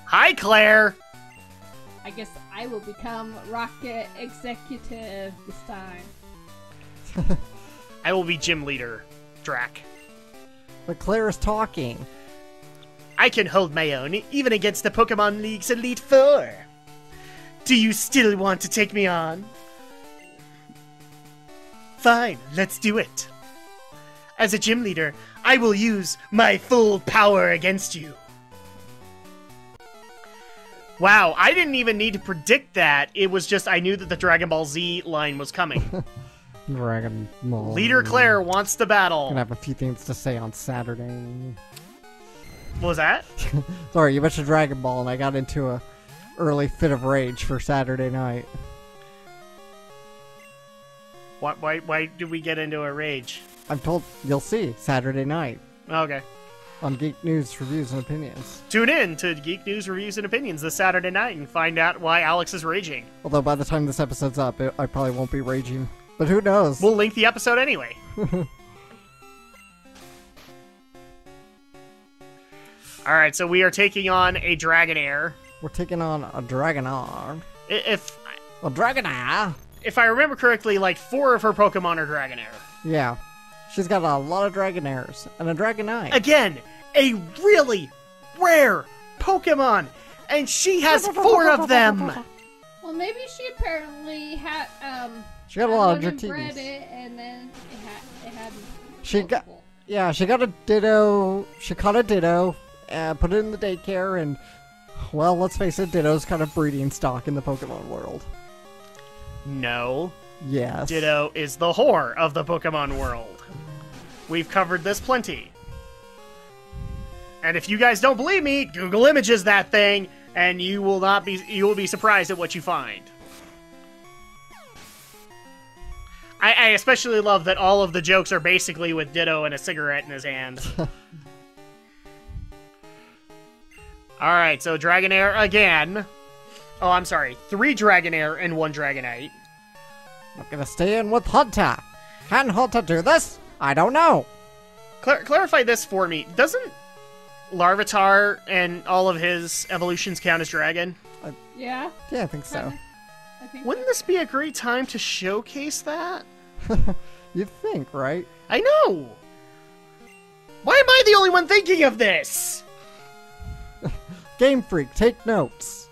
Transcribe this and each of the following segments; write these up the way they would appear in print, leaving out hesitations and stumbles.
Hi, Claire. I guess I will become Rocket Executive this time. I will be gym leader, Drak. But Claire is talking. I can hold my own, even against the Pokemon League's Elite Four. Do you still want to take me on? Fine, let's do it. As a gym leader, I will use my full power against you. Wow, I didn't even need to predict that. It was just I knew that the Dragon Ball Z line was coming. Dragon Ball. Leader Claire wants to battle. Gonna have a few things to say on Saturday. What was that? Sorry, you mentioned Dragon Ball, and I got into a early fit of rage for Saturday night. Why did we get into a rage? I'm told you'll see Saturday night Okay. on Geek News Reviews and Opinions. Tune in to Geek News Reviews and Opinions this Saturday night and find out why Alex is raging. Although by the time this episode's up, I probably won't be raging. But who knows? We'll link the episode anyway. Alright, so we are taking on a Dragonair. We're taking on a Dragonair. If A Dragonair? if I remember correctly, like 4 of her Pokemon are Dragonair. Yeah. She's got a lot of Dragonairs and a Dragonite. Again, a really rare Pokemon, and she has 4 of them. Well, maybe she apparently had She got a lot of bred Dratinis. it, and then it had She got, multiple. yeah, she got a Ditto. She caught a Ditto, put it in the daycare, and, well, let's face it, Ditto's kind of breeding stock in the Pokemon world. No. Yes. Ditto is the whore of the Pokemon world. We've covered this plenty. And if you guys don't believe me, Google images that thing, and you will be surprised at what you find. I especially love that all of the jokes are basically with Ditto and a cigarette in his hand. Alright, so Dragonair again. Oh, I'm sorry. 3 Dragonair and 1 Dragonite. I'm gonna stay in with Hunter. Can Hunter do this? I don't know. Clarify this for me. Doesn't Larvitar and all of his evolutions count as dragon? Yeah, Yeah, I think so. kinda. I think Wouldn't this be a great time to showcase that? You'd think, right? I know! Why am I the only one thinking of this? Game Freak, take notes.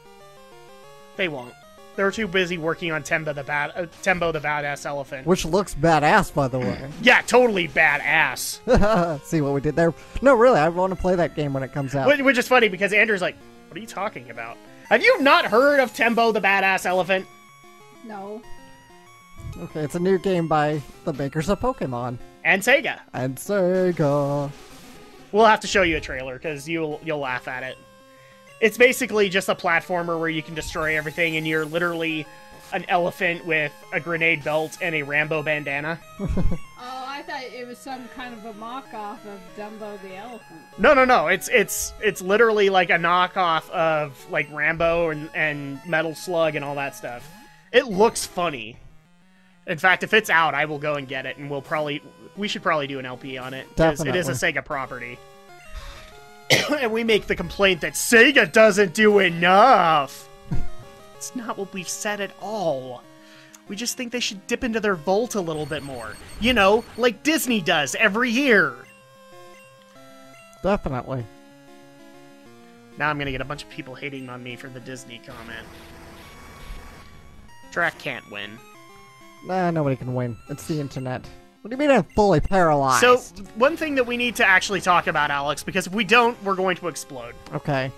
They won't. They're too busy working on Tembo the badass elephant. Which looks badass, by the way. Yeah, totally badass. See what we did there? No, really, I want to play that game when it comes out. Which is funny because Andrew's like, what are you talking about? Have you not heard of Tembo the badass elephant? no. Okay, it's a new game by the makers of Pokemon. And Sega. And Sega. We'll have to show you a trailer because you'll laugh at it. It's basically just a platformer where you can destroy everything, and you're literally an elephant with a grenade belt and a Rambo bandana. Oh, I thought it was some kind of a mock-off of Dumbo the elephant. No. It's literally like a knockoff of like Rambo and Metal Slug and all that stuff. It looks funny. In fact, if it's out, I will go and get it, and we should probably do an LP on it. 'Cause it is a Sega property. And we make the complaint that Sega doesn't do enough. It's not what we've said at all. We just think they should dip into their vault a little bit more. You know, like Disney does every year. Definitely. Now I'm gonna get a bunch of people hating on me for the Disney comment. Drak can't win. Nah, nobody can win. It's the internet. What do you mean I'm fully paralyzed? So, one thing that we need to actually talk about, Alex, because if we don't, we're going to explode. Okay.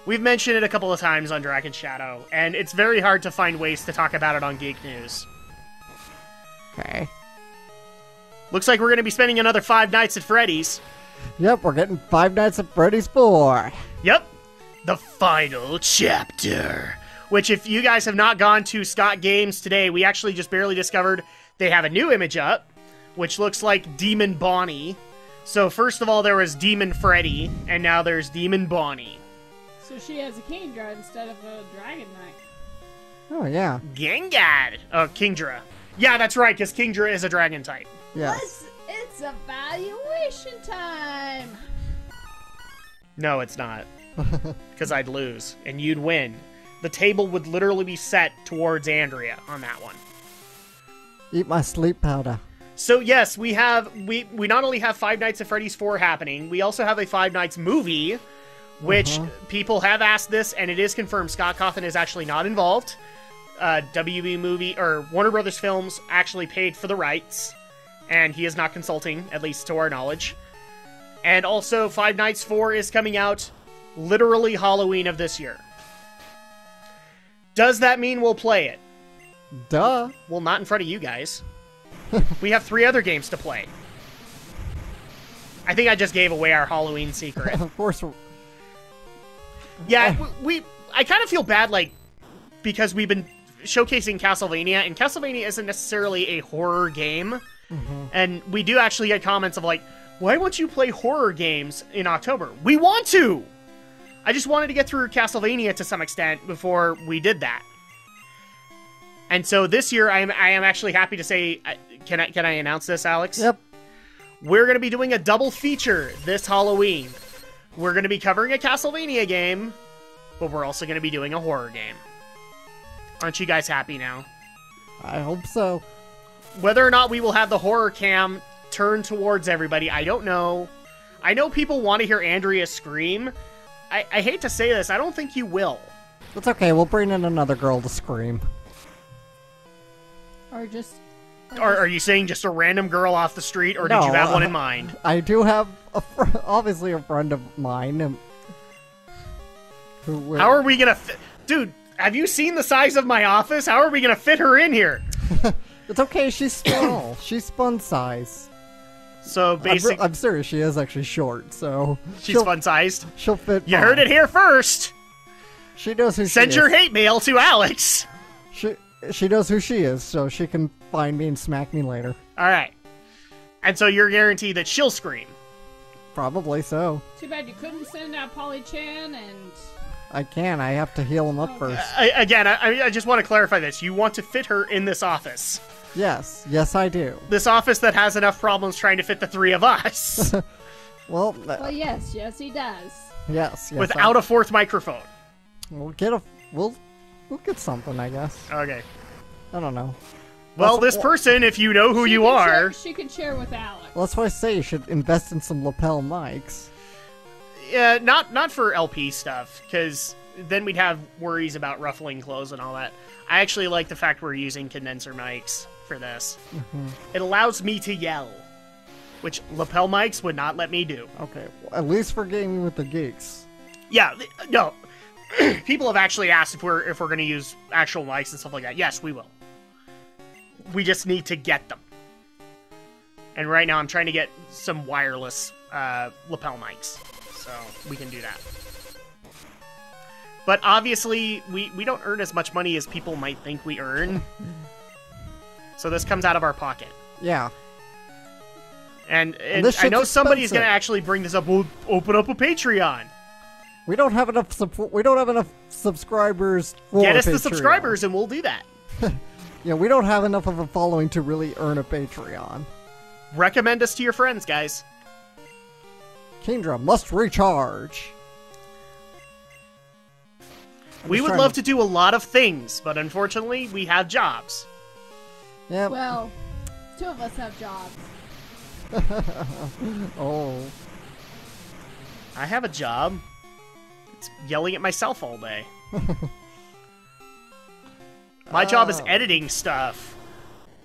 We've mentioned it a couple of times on Dragon Shadow, and it's very hard to find ways to talk about it on Geek News. Okay. Looks like we're going to be spending another 5 nights at Freddy's. Yep, we're getting 5 Nights at Freddy's 4. Yep. The final chapter. Which, if you guys have not gone to Scott Games today, we actually just barely discovered they have a new image up, which looks like Demon Bonnie. So first of all, there was Demon Freddy, and now there's Demon Bonnie. So she has a Kingdra instead of a Dragon Knight. Oh, yeah. Gengar! Oh, Kingdra. Yeah, that's right, because Kingdra is a dragon type. Yes. It's evaluation time! No, it's not. because I'd lose and you'd win. The table would literally be set towards Andrea on that one. Eat my sleep powder. So yes, we not only have Five Nights at Freddy's 4 happening, we also have a Five Nights movie, which people have asked this, and it is confirmed. Scott Cawthon is actually not involved. WB movie or Warner Brothers Films actually paid for the rights, and he is not consulting, at least to our knowledge. And also, Five Nights 4 is coming out literally Halloween of this year. Does that mean we'll play it? Duh. Well, not in front of you guys. We have 3 other games to play. I think I just gave away our Halloween secret. Of course. Yeah, I kind of feel bad, like, because we've been showcasing Castlevania, and Castlevania isn't necessarily a horror game. And we do actually get comments of, like, why won't you play horror games in October? We want to! I just wanted to get through Castlevania to some extent before we did that. And so this year, I am actually happy to say, can I announce this, Alex? Yep. We're going to be doing a double feature this Halloween. We're going to be covering a Castlevania game, but we're also going to be doing a horror game. Aren't you guys happy now? I hope so. Whether or not we will have the horror cam turned towards everybody, I don't know. I know people want to hear Andrea scream. I hate to say this, I don't think you will. It's okay, we'll bring in another girl to scream. Or just... Are you saying just a random girl off the street, or No, did you have one in mind? I do have, obviously, a friend of mine. Who How are we gonna fit... Dude, have you seen the size of my office? How are we gonna fit her in here? It's okay, she's small. She's fun size. So basically... I'm serious, she is actually short, so... She's fun-sized? She'll fit You fine. heard it here first! She knows who Send she your is. hate mail to Alex! She knows who she is, so she can find me and smack me later. Alright. And so you're guaranteed that she'll scream. Probably so. Too bad you couldn't send out Polly Chan and... I can, I have to heal him up first. I just want to clarify this. You want to fit her in this office. Yes I do. This office that has enough problems trying to fit the 3 of us. Well, yes, he does. yes. Without a 4th microphone. We'll get something, I guess. Okay. I don't know. Well, this person, if you know who you are... She can share with Alex. Well, that's why I say you should invest in some lapel mics. Yeah, not for LP stuff, because then we'd have worries about ruffling clothes and all that. I actually like the fact we're using condenser mics for this. It allows me to yell, which lapel mics would not let me do. Okay, well, at least for gaming with the geeks. Yeah, no. People have actually asked if we're going to use actual mics and stuff like that. Yes, we will. We just need to get them. And right now I'm trying to get some wireless lapel mics, so we can do that. But obviously, we don't earn as much money as people might think we earn. So this comes out of our pocket. Yeah. And this I know shit's somebody's expensive. going to actually bring this up. We'll open up a Patreon. We don't have enough subscribers for Get us the Patreon. subscribers and we'll do that. Yeah, we don't have enough of a following to really earn a Patreon. Recommend us to your friends, guys. Kendra must recharge. We would love to do a lot of things, but unfortunately, we have jobs. Yeah. Well, 2 of us have jobs. Oh. I have a job. It's yelling at myself all day. My job is editing stuff.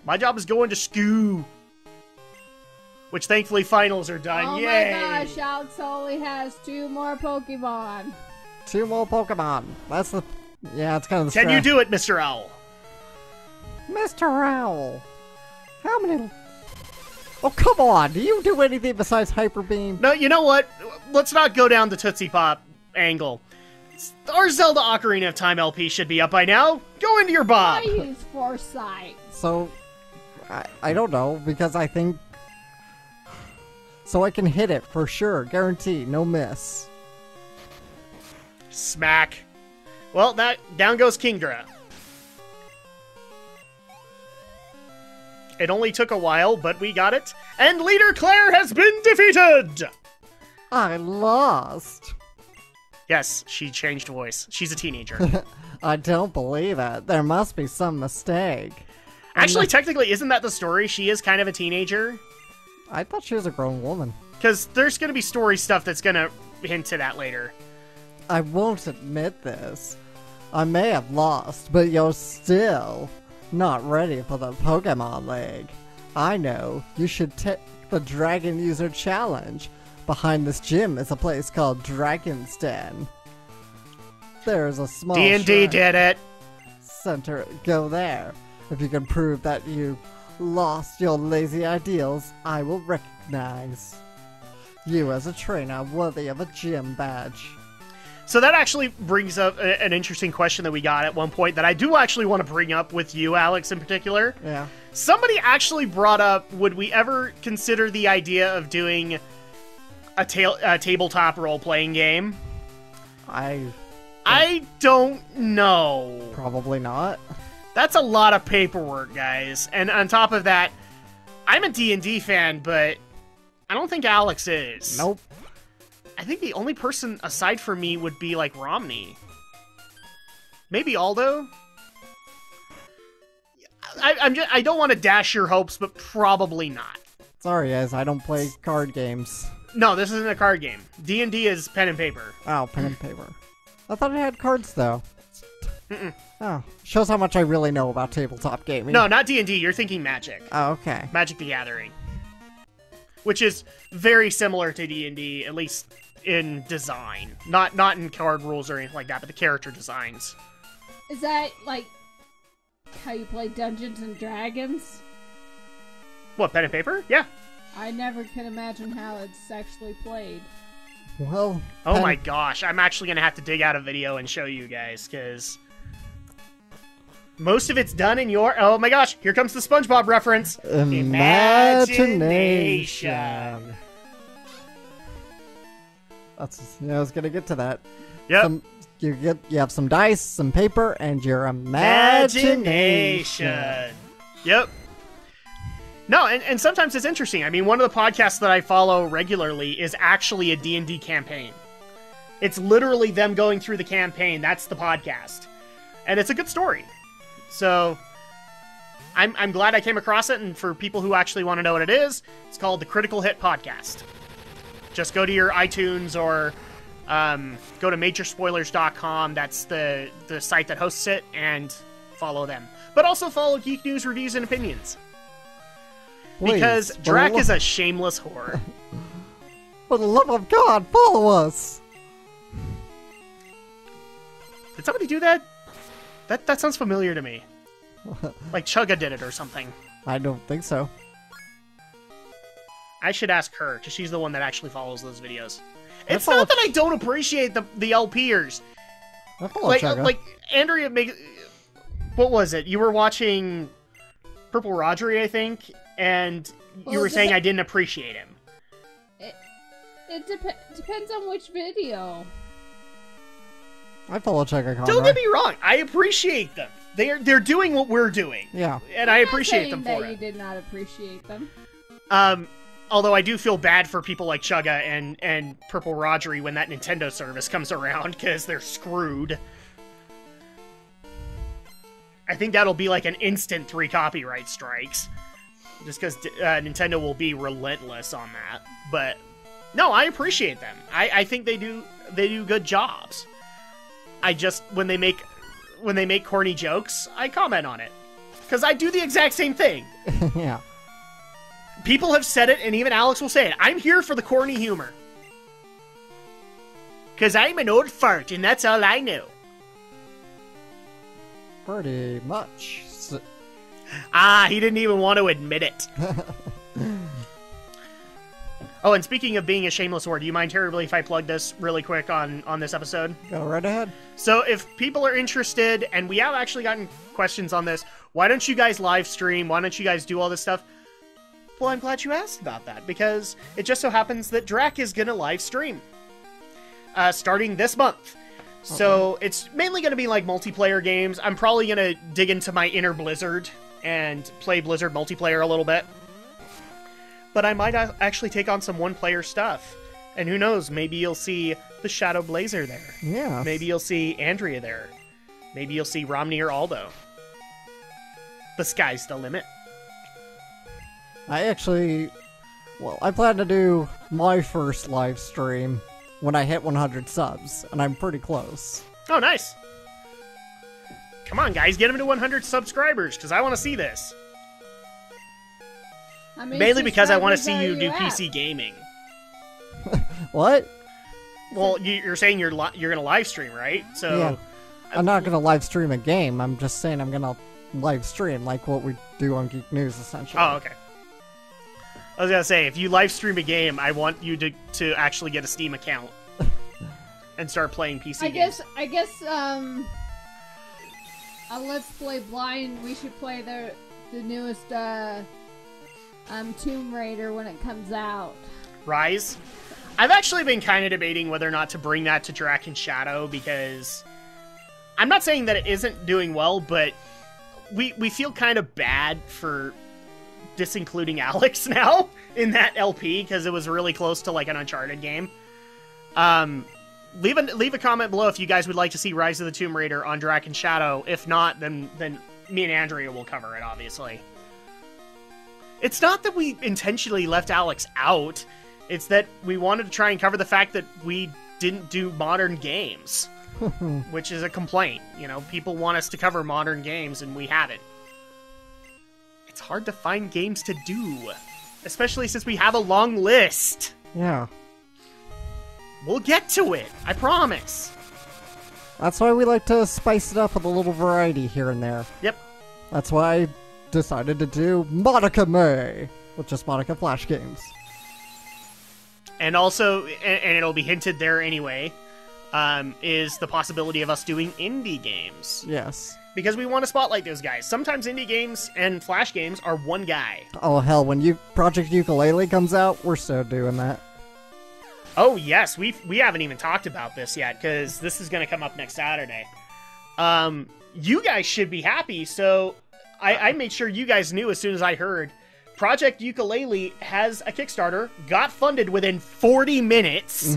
My job is going to school. Which thankfully finals are done. Oh Yay! my gosh, Alex only has 2 more Pokemon. 2 more Pokemon. That's the... Yeah, it's kind of the Can you do it, Mr. Owl? Mr. Owl. How many... Oh, come on. Do you do anything besides Hyper Beam? No, you know what? Let's not go down the Tootsie Pop angle. Our Zelda Ocarina of Time LP should be up by now. Go into your Bob. I use Foresight. So, I don't know, because I think... So I can hit it, for sure. Guaranteed. No miss. Smack. Well, down goes Kingdra. It only took a while, but we got it. And leader Clair has been defeated! I lost. Yes, she changed voice. She's a teenager. I don't believe it. There must be some mistake. Actually, technically, isn't that the story? She is kind of a teenager. I thought she was a grown woman. Because there's going to be story stuff that's going to hint to that later. I won't admit this. I may have lost, but you're still not ready for the Pokemon League. I know. You should take the Dragon User Challenge. Behind this gym is a place called Dragon's Den. There's a small D&D did it. center. Go there. If you can prove that you lost your lazy ideals, I will recognize you as a trainer worthy of a gym badge. So that actually brings up an interesting question that we got at one point that I do actually want to bring up with you, Alex, in particular. Yeah. Somebody actually brought up, would we ever consider the idea of doing a tabletop role-playing game? I don't know. Probably not. That's a lot of paperwork, guys. And on top of that, I'm a D&D fan, but I don't think Alex is. Nope. I think the only person aside from me would be, like, Romney. Maybe Aldo? I don't want to dash your hopes, but probably not. Sorry, guys, I don't play card games. No, this isn't a card game. D&D is pen and paper. Oh, pen and paper. I thought it had cards, though. Oh, shows how much I really know about tabletop gaming. No, not D&D. You're thinking Magic. Oh, okay. Magic the Gathering. Which is very similar to D&D, at least in design. Not in card rules or anything like that, but the character designs. Is that, like, how you play Dungeons and Dragons? What, pen and paper? Yeah. I never can imagine how it's actually played. Well... Oh my gosh, I'm actually going to have to dig out a video and show you guys, because... most of it's done in your... Oh my gosh, here comes the SpongeBob reference. Imagination. That's... I was going to get to that. Yep. You have some dice, some paper, and your imagination. Yep. No, and sometimes it's interesting. I mean, one of the podcasts that I follow regularly is actually a D&D campaign. It's literally them going through the campaign. That's the podcast. And it's a good story. So, I'm glad I came across it, and for people who actually want to know what it is, it's called the Critical Hit Podcast. Just go to your iTunes or go to majorspoilers.com. That's the site that hosts it, and follow them. But also follow Geek News Reviews and Opinions. Please, because Drak is a shameless whore. For the love of God, follow us! Did somebody do that? That sounds familiar to me. Like Chugga did it or something. I don't think so. I should ask her, because she's the one that actually follows those videos. It's not that I don't appreciate the LPers. I follow Chugga. Like, Andrea what was it? You were watching Purple Rodri, I think, and you were saying I didn't appreciate him. It depends on which video. I follow Chugga Conrad. Don't get me wrong, I appreciate them. They're doing what we're doing. Yeah. And I appreciate them for that it. You did not appreciate them. Although I do feel bad for people like Chugga and Purple Rodri when that Nintendo service comes around, because they're screwed. I think that'll be like an instant 3 copyright strikes. Just because Nintendo will be relentless on that. But, no, I appreciate them. I think they do good jobs. I just, when they make corny jokes, I comment on it. Because I do the exact same thing. Yeah. People have said it, and even Alex will say it. I'm here for the corny humor. Because I'm an old fart, and that's all I know. Pretty much. He didn't even want to admit it. Oh, and speaking of being a shameless whore, do you mind terribly if I plug this really quick on this episode? Go right ahead. So if people are interested, and we have actually gotten questions on this, why don't you guys live stream? Why don't you guys do all this stuff? Well, I'm glad you asked about that, because it just so happens that Drak is going to live stream starting this month. So it's mainly going to be like multiplayer games. I'm probably going to dig into my inner Blizzard and play Blizzard multiplayer a little bit. But I might actually take on some one-player stuff. And who knows, maybe you'll see the Shadow Blazer there. Yeah. Maybe you'll see Andrea there. Maybe you'll see Romney or Aldo. The sky's the limit. I plan to do my first live stream when I hit 100 subs, and I'm pretty close. Oh, nice. Come on, guys, get him to 100 subscribers, because I want to see this. Mainly because I want to see you do PC gaming. What? Well, you're saying you're going to live stream, right? So yeah. I'm not going to live stream a game. I'm just saying I'm going to live stream like what we do on Geek News, essentially. Oh, okay. I was going to say, if you live stream a game, I want you to actually get a Steam account and start playing PC games. I guess, Let's Play Blind, we should play the newest, Tomb Raider when it comes out. Rise? I've actually been kind of debating whether or not to bring that to Drak and Shadow, because I'm not saying that it isn't doing well, but we feel kind of bad for disincluding Alex now in that LP, because it was really close to like an Uncharted game. Leave a comment below if you guys would like to see Rise of the Tomb Raider on Drak and Shadow. If not, then me and Andrea will cover it, obviously. It's not that we intentionally left Alex out. It's that we wanted to try and cover the fact that we didn't do modern games, which is a complaint. You know, people want us to cover modern games, and we haven't. It's hard to find games to do, especially since we have a long list. Yeah. We'll get to it, I promise. That's why we like to spice it up with a little variety here and there. Yep. That's why I decided to do Monica May with just Monica Flash games. And also, and it'll be hinted there anyway, is the possibility of us doing indie games. Yes. Because we want to spotlight those guys. Sometimes indie games and Flash games are one guy. Oh hell, when Project Ukulele comes out, we're so doing that. Oh yes, we haven't even talked about this yet, because this is going to come up next Saturday. You guys should be happy, so I made sure you guys knew as soon as I heard. Project Ukulele has a Kickstarter, got funded within 40 minutes,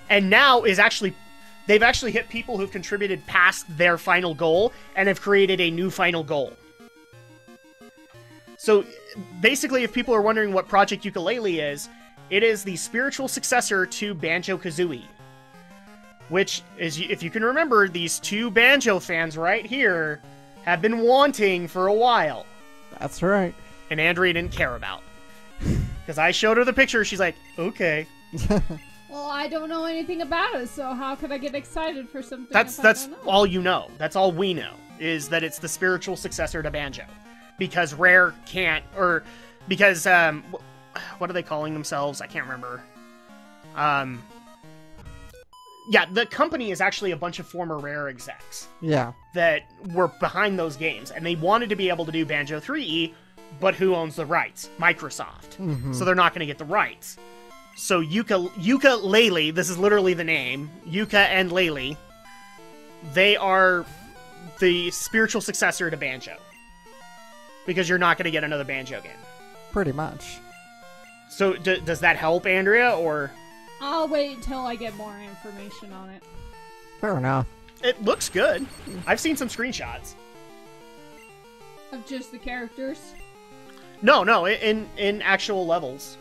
and now they've actually hit people who've contributed past their final goal and have created a new final goal. So basically, if people are wondering what Project Ukulele is, it is the spiritual successor to Banjo-Kazooie, which is, if you can remember, these two Banjo fans right here have been wanting for a while. That's right. And Andrea didn't care about. Because I showed her the picture, she's like, okay. Well, I don't know anything about it, so how could I get excited for something That's I don't know? all you know. That's all we know, is that it's the spiritual successor to Banjo. Because Rare can't, or because, what are they calling themselves? I can't remember. Yeah, the company is actually a bunch of former Rare execs. Yeah. That were behind those games, and they wanted to be able to do Banjo 3E, but who owns the rights? Microsoft. Mm-hmm. So they're not going to get the rights. So Yooka-Laylee, this is literally the name, Yuka and Laylee, they are the spiritual successor to Banjo. Because you're not going to get another Banjo game. Pretty much. So does that help, Andrea, or...? I'll wait until I get more information on it. Fair enough. It looks good. I've seen some screenshots. Of just the characters? No, in actual levels.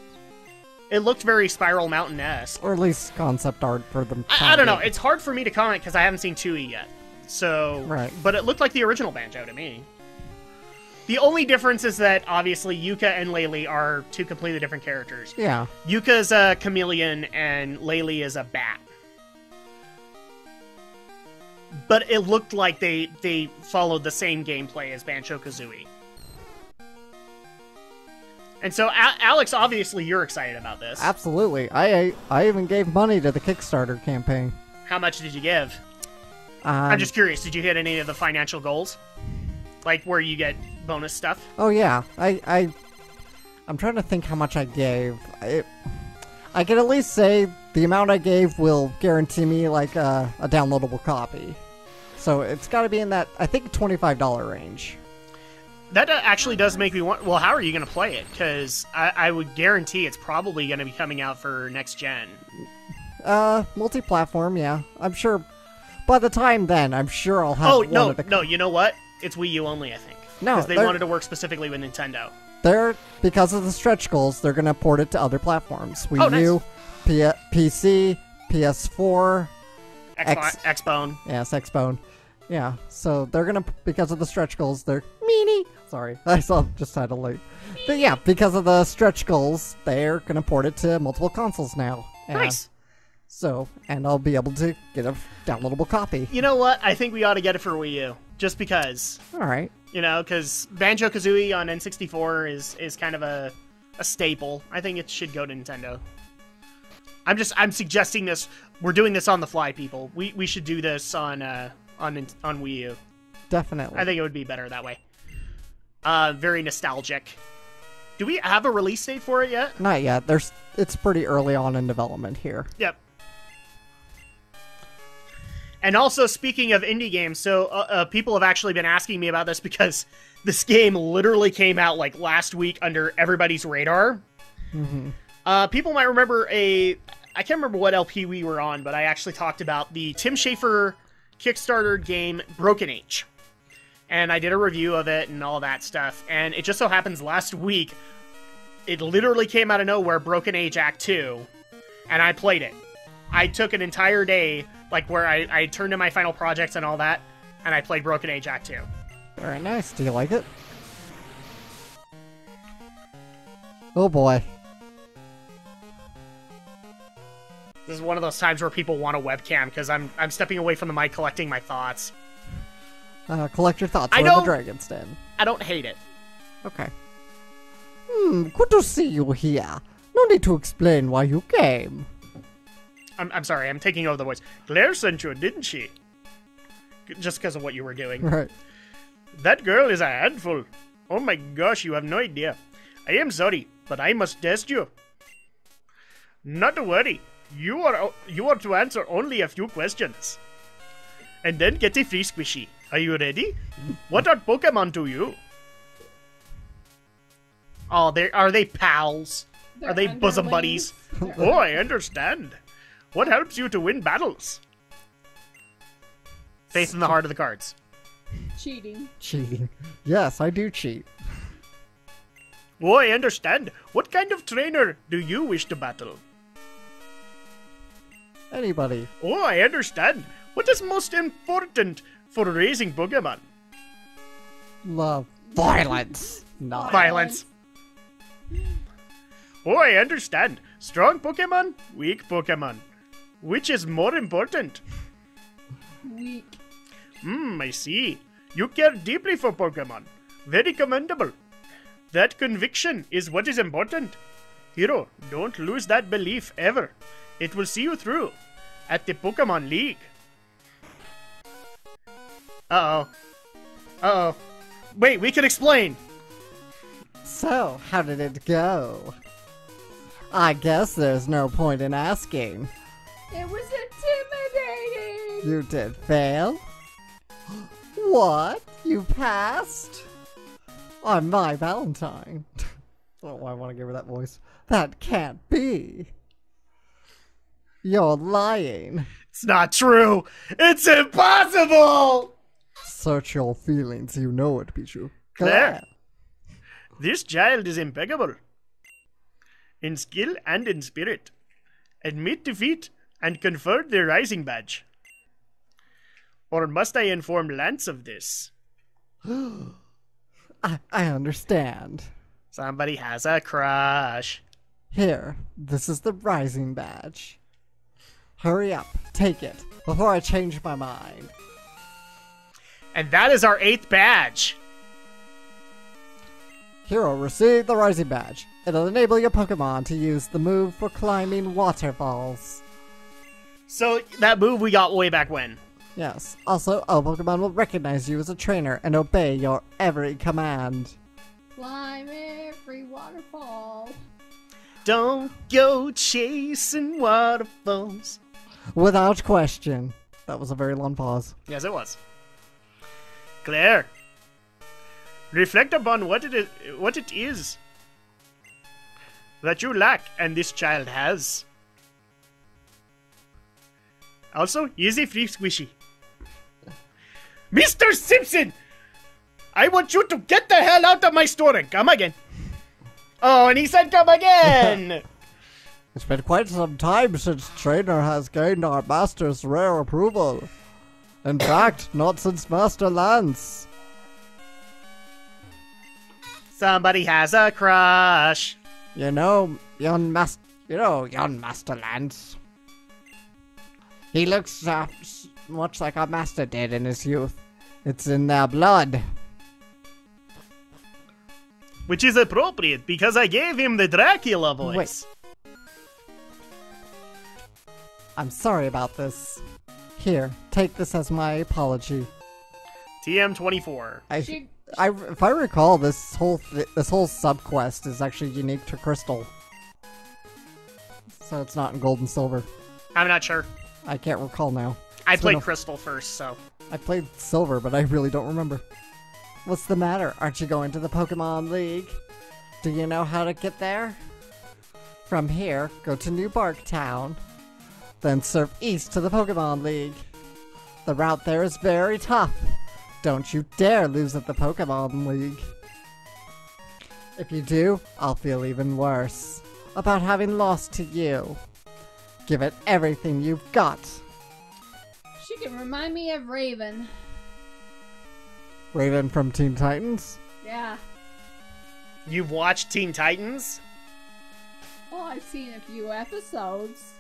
It looked very Spiral Mountain-esque. Or at least concept art for them. I don't know. It's hard for me to comment because I haven't seen 2E yet. So, right. But it looked like the original Banjo to me. The only difference is that, obviously, Yuka and Laylee are two completely different characters. Yeah. Yuka's a chameleon, and Laylee is a bat. But it looked like they followed the same gameplay as Banjo-Kazooie. And so, Alex, obviously, you're excited about this. Absolutely. I even gave money to the Kickstarter campaign. How much did you give? I'm just curious, did you hit any of the financial goals? Like, where you get bonus stuff? Oh, yeah. I'm trying to think how much I gave. I can at least say the amount I gave will guarantee me, like, a downloadable copy. So it's got to be in that, I think, $25 range. That actually does make me want. Well, how are you going to play it? Because I would guarantee it's probably going to be coming out for next gen. Multi-platform, yeah. I'm sure. By the time then, I'm sure I'll have. Oh no! You know what? It's Wii U only, I think. No, because they wanted to work specifically with Nintendo. Because of the stretch goals, they're gonna port it to other platforms. Wii U, PC, PS4, Xbone. Yes, Xbone. Yeah, so they're gonna, because of the stretch goals, they're meanie. Sorry, I saw just had a late. But yeah, because of the stretch goals, they're gonna port it to multiple consoles now. Nice. So, and I'll be able to get a downloadable copy. You know what? I think we ought to get it for Wii U, just because. All right. You know, because Banjo-Kazooie on N64 is kind of a staple. I think it should go to Nintendo. I'm suggesting this. We're doing this on the fly, people. We should do this on Wii U. Definitely. I think it would be better that way. Very nostalgic. Do we have a release date for it yet? Not yet. It's pretty early on in development here. Yep. And also, speaking of indie games, so people have actually been asking me about this because this game literally came out like last week under everybody's radar. Mm-hmm. People might remember I can't remember what LP we were on, but I actually talked about the Tim Schafer Kickstarter game Broken Age. And I did a review of it and all that stuff. And it just so happens last week, it literally came out of nowhere, Broken Age Act 2. And I played it. I took an entire day, like where I turned in my final projects and all that, and I played Broken Age Act 2. Very nice. Do you like it? Oh boy. This is one of those times where people want a webcam, because I'm stepping away from the mic collecting my thoughts. Collect your thoughts. We're in the Dragon's Den. I don't hate it. Okay. Good to see you here. No need to explain why you came. I'm sorry, I'm taking over the voice. Claire sent you, didn't she? Just because of what you were doing. Right. That girl is a handful. Oh my gosh, you have no idea. I am sorry, but I must test you. Not to worry. You are to answer only a few questions. And then get a free squishy. Are you ready? What are Pokemon to you? Oh, are they pals? They're are they bosom underlings. buddies? Oh, I understand. What helps you to win battles? Faith in the heart of the cards. Cheating. Cheating. Yes, I do cheat. Oh, I understand. What kind of trainer do you wish to battle? Anybody. Oh, I understand. What is most important for raising Pokemon? Love. Violence. Not Violence. Oh, I understand. Strong Pokemon, weak Pokemon. Which is more important? Weak. I see. You care deeply for Pokemon. Very commendable. That conviction is what is important. Hero, don't lose that belief ever. It will see you through. At the Pokemon League. Uh-oh. Uh-oh. Wait, we can explain. So, how did it go? I guess there's no point in asking. It was intimidating. You did fail? What? You passed? On my Valentine. Oh, I want to give her that voice. That can't be. You're lying. It's not true. It's impossible. Search your feelings. You know it, Pichu. Claire. This child is impeccable. In skill and in spirit. Admit defeat and confer the Rising Badge. Or must I inform Lance of this? I understand. Somebody has a crush. Here, this is the Rising Badge. Hurry up, take it, before I change my mind. And that is our 8th badge. Hero, receive the Rising Badge. It'll enable your Pokemon to use the move for climbing waterfalls. So, that move we got way back when. Yes. Also, all Pokemon will recognize you as a trainer and obey your every command. Climb every waterfall. Don't go chasing waterfalls. Without question. That was a very long pause. Yes, it was. Claire, Reflect upon what it is that you lack and this child has. Also, easy free squishy. Mr. Simpson! I want you to get the hell out of my store and come again. Oh, and he said come again! It's been quite some time since Trainer has gained our master's rare approval. In fact, not since Master Lance. Somebody has a crush. Young Master Lance. He looks much like our master did in his youth. It's in their blood. Which is appropriate, because I gave him the Dracula voice. Wait. I'm sorry about this. Here, take this as my apology. TM24. If I recall, this whole subquest is actually unique to Crystal. So it's not in Gold and Silver. I'm not sure. I can't recall now. I played Crystal first, so... I played Silver, but I really don't remember. What's the matter? Aren't you going to the Pokemon League? Do you know how to get there? From here, go to New Bark Town. Then surf east to the Pokemon League. The route there is very tough. Don't you dare lose at the Pokemon League. If you do, I'll feel even worse about having lost to you. Give it everything you've got. She can remind me of Raven. Raven from Teen Titans? Yeah. You've watched Teen Titans? Well, I've seen a few episodes.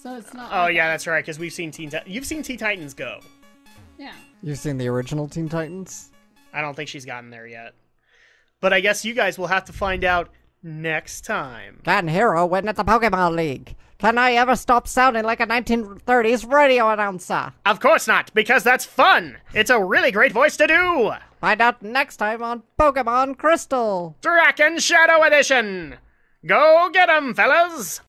So it's not... Oh, yeah, that's right, because we've seen You've seen Teen Titans Go. Yeah. You've seen the original Teen Titans? I don't think she's gotten there yet. But I guess you guys will have to find out next time. Can Hero win at the Pokemon League? Can I ever stop sounding like a 1930s radio announcer? Of course not, because that's fun! It's a really great voice to do! Find out next time on Pokemon Crystal! Drak and Shadow Edition! Go get 'em, fellas!